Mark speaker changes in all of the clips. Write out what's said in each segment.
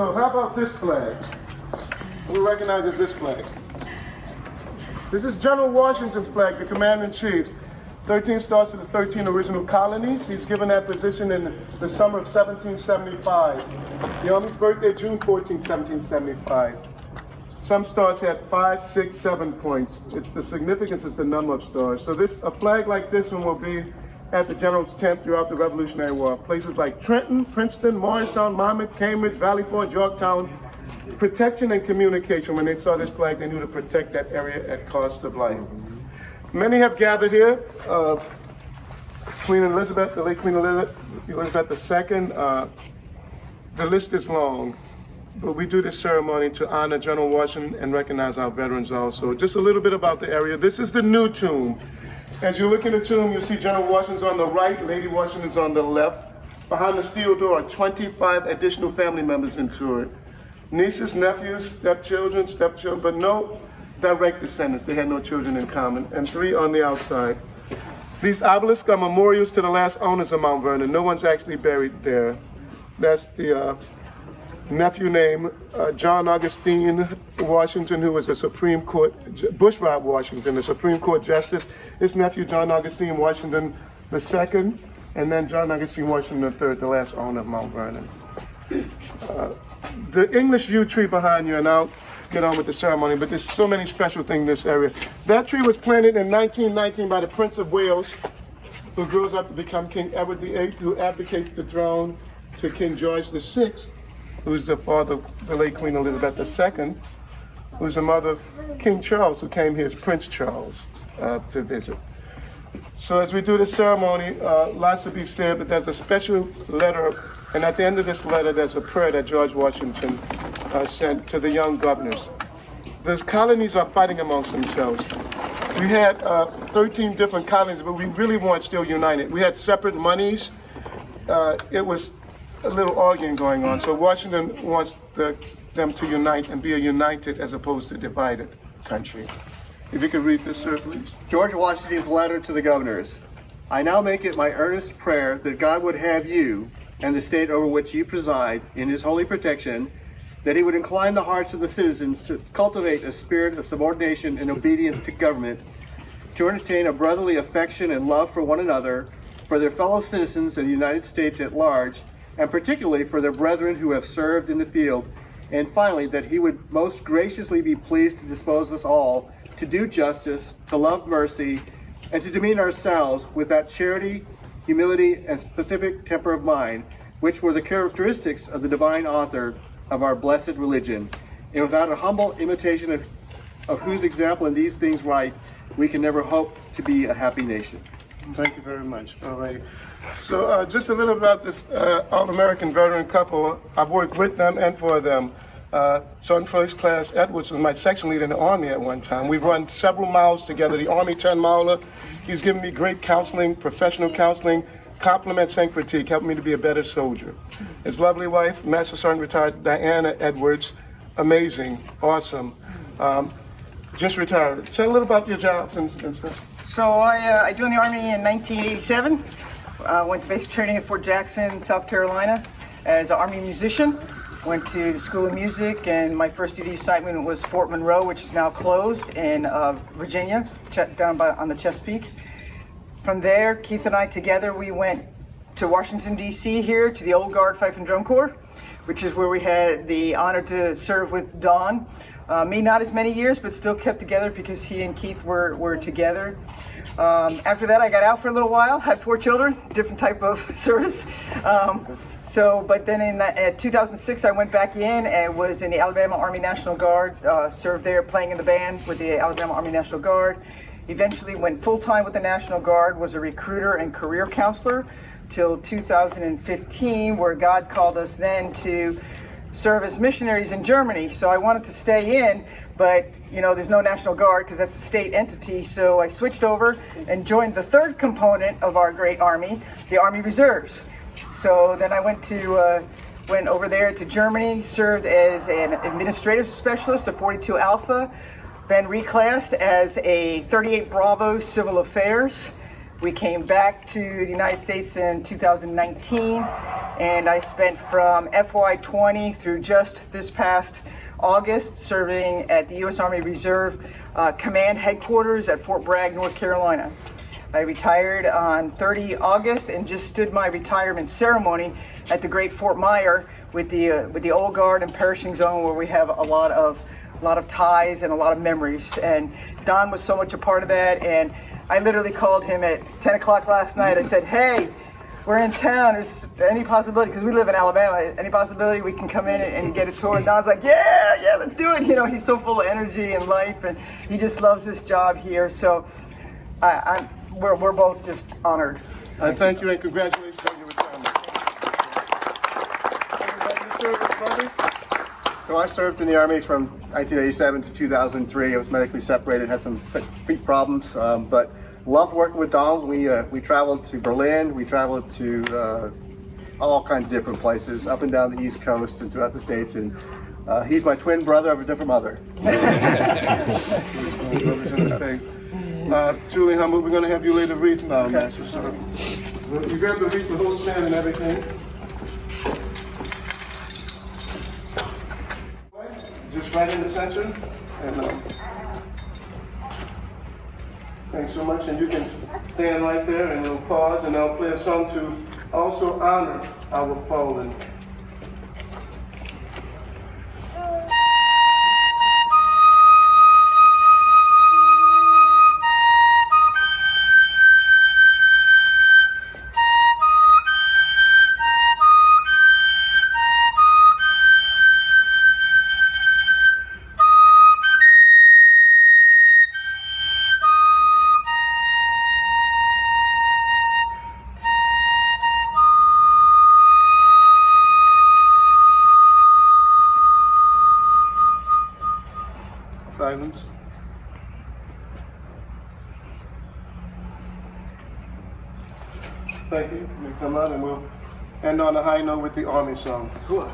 Speaker 1: So how about this flag? Who recognizes this flag? This is General Washington's flag, the Commander-in-Chief's. 13 stars to the 13 original colonies. He's given that position in the summer of 1775. The Army's birthday, June 14, 1775. Some stars had 5, 6, 7 points. It's the significance is the number of stars. So a flag like this one will be at the General's tent throughout the Revolutionary War. Places like Trenton, Princeton, Morristown, Monmouth, Cambridge, Valley Forge, Yorktown. Protection and communication. When they saw this flag, they knew to protect that area at cost of life. Many have gathered here. Queen Elizabeth, the late Queen Elizabeth II. The list is long, but we do this ceremony to honor General Washington and recognize our veterans also. Just a little bit about the area. This is the new tomb. As you look in the tomb, you'll see General Washington's on the right, Lady Washington's on the left. Behind the steel door are 25 additional family members interred. Nieces, nephews, stepchildren, but no direct descendants. They had no children in common, and 3 on the outside. These obelisks are memorials to the last owners of Mount Vernon. No one's actually buried there. That's the nephew named John Augustine Washington, who was a Supreme Court, Bushrod Washington, the Supreme Court Justice. His nephew, John Augustine Washington II, and then John Augustine Washington III, the last owner of Mount Vernon. The English yew tree behind you, and I'll get on with the ceremony, but there's so many special things in this area. That tree was planted in 1919 by the Prince of Wales, who grows up to become King Edward VIII, who abdicates the throne to King George VI, who's the father of the late Queen Elizabeth II, who's the mother of King Charles, who came here as Prince Charles to visit. So as we do the ceremony, lots to be said, but there's a special letter, and at the end of this letter, there's a prayer that George Washington sent to the young governors. The colonies are fighting amongst themselves. We had 13 different colonies, but we really weren't still united. We had separate monies. It was a little arguing going on. So Washington wants them to unite and be a united as opposed to divided country. If you could read this, sir, please.
Speaker 2: George Washington's letter to the governors. I now make it my earnest prayer that God would have you and the state over which you preside in his holy protection, that he would incline the hearts of the citizens to cultivate a spirit of subordination and obedience to government, to entertain a brotherly affection and love for one another, for their fellow citizens of the United States at large, and particularly for their brethren who have served in the field, and finally, that he would most graciously be pleased to dispose us all to do justice, to love mercy, and to demean ourselves with that charity, humility, and specific temper of mind, which were the characteristics of the divine author of our blessed religion, and without a humble imitation of whose example in these things right, we can never hope to be a happy nation.
Speaker 1: Thank you very much. All right. So just a little about this All-American veteran couple. I've worked with them and for them. Sergeant First Class Edwards was my section leader in the Army at one time. We've run several miles together, the Army 10-miler. He's given me great counseling, professional counseling, compliments and critique, helping me to be a better soldier. His lovely wife, Master Sergeant Retired Diana Edwards, amazing, awesome, just retired. Tell a little about your jobs and stuff.
Speaker 3: So I joined the Army in 1987. Went to basic training at Fort Jackson, South Carolina as an Army musician. Went to the School of Music, and my first duty assignment was Fort Monroe, which is now closed, in Virginia, down on the Chesapeake. From there, Keith and I together, we went to Washington, D.C. here, to the Old Guard Fife and Drum Corps, which is where we had the honor to serve with Don. Me, not as many years, but still kept together because he and Keith were together. After that, I got out for a little while, had 4 children, different type of service. But then in 2006, I went back in and was in the Alabama Army National Guard, served there playing in the band with the Alabama Army National Guard. Eventually went full-time with the National Guard, was a recruiter and career counselor till 2015, where God called us then to serve as missionaries in Germany. So I wanted to stay in, but there's no National Guard because that's a state entity. So I switched over and joined the third component of our great Army, the Army Reserves. So then I went over there to Germany, served as an administrative specialist, a 42 Alpha, then reclassed as a 38 Bravo Civil Affairs. We came back to the United States in 2019, and I spent from FY20 through just this past August serving at the U.S. Army Reserve Command Headquarters at Fort Bragg, North Carolina. I retired on 30 August and just stood my retirement ceremony at the Great Fort Myer with the Old Guard and Perishing Zone, where we have a lot of ties and a lot of memories. And Don was so much a part of that, and I literally called him at 10 o'clock last night. I said, hey, we're in town. Is there any possibility, because we live in Alabama, any possibility we can come in and get a tour? And Don's like, yeah, let's do it. You know, he's so full of energy and life, and he just loves this job here. So we're both just honored.
Speaker 1: I thank you and congratulations on your retirement. Service, brother?
Speaker 2: So I served in the Army from 1987 to 2003. I was medically separated, had some feet problems, but loved working with Don. We traveled to Berlin, we traveled to all kinds of different places, up and down the East Coast and throughout the States. And he's my twin brother of a different mother.
Speaker 1: Julie Humble, we're going to have you lay the wreath now, Master Sir. You grab the wreath, the whole stand and everything. Just right in the center. And thanks so much. And you can stand right there and we'll pause and I'll play a song to also honor our fallen. Silence. Thank you. You come out and we'll end on a high note with the Army song. Cool.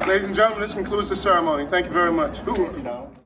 Speaker 1: Ladies and gentlemen, this concludes the ceremony. Thank you very much.